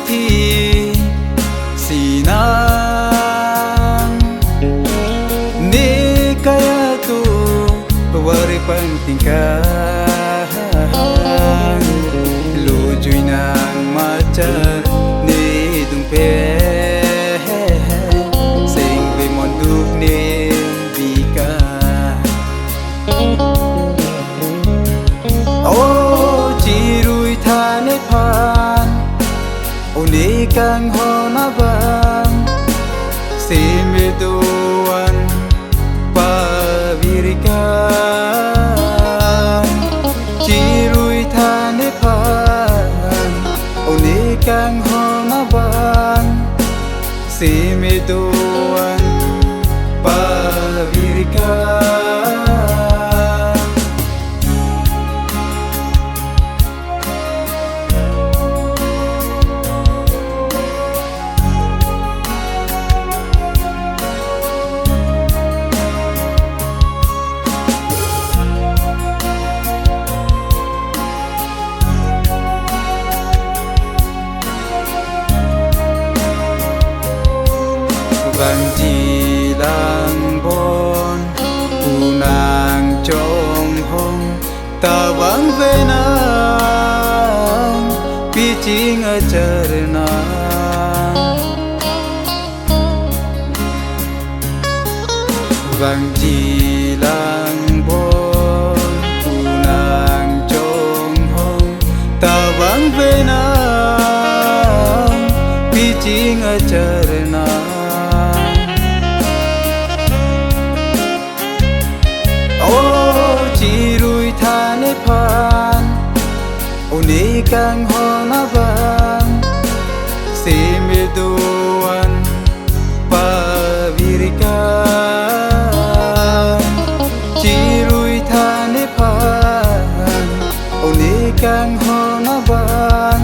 ti sinang ni kaya tu wari pantingkan lujuy nang macar ni dumpe sing bimonduk ni bika oh chiruy thane phan uni kang hona bang simiduan pavirikan chiruy thane phan uni kang hona bang simiduan pavirikan Vang chi lang bon unang chong hong ta vang ve nang pi ching a charna vang chi lang bon unang chong hong ta vang ve nang pi ching a charna chiruy thane phan uni kang hona bang simiduan pavirikan chiruy thane phan uni kang hona bang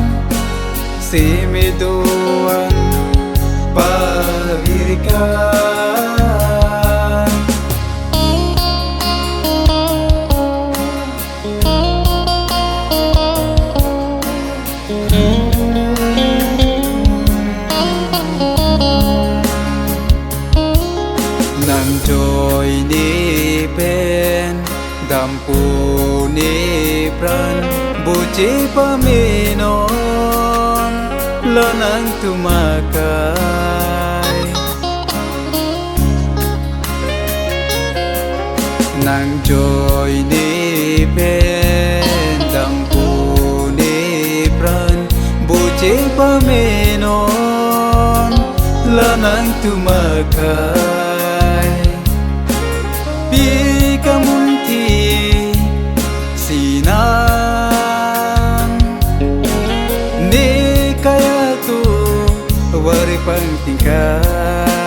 simiduan pavirikan nang joy ni pen dampu ni pran buci paminon lanang tumakai nang joy ni pen dampu ni pran buci paminon lanang tumakai kamunti sinang ni kaya tu wari pantingkan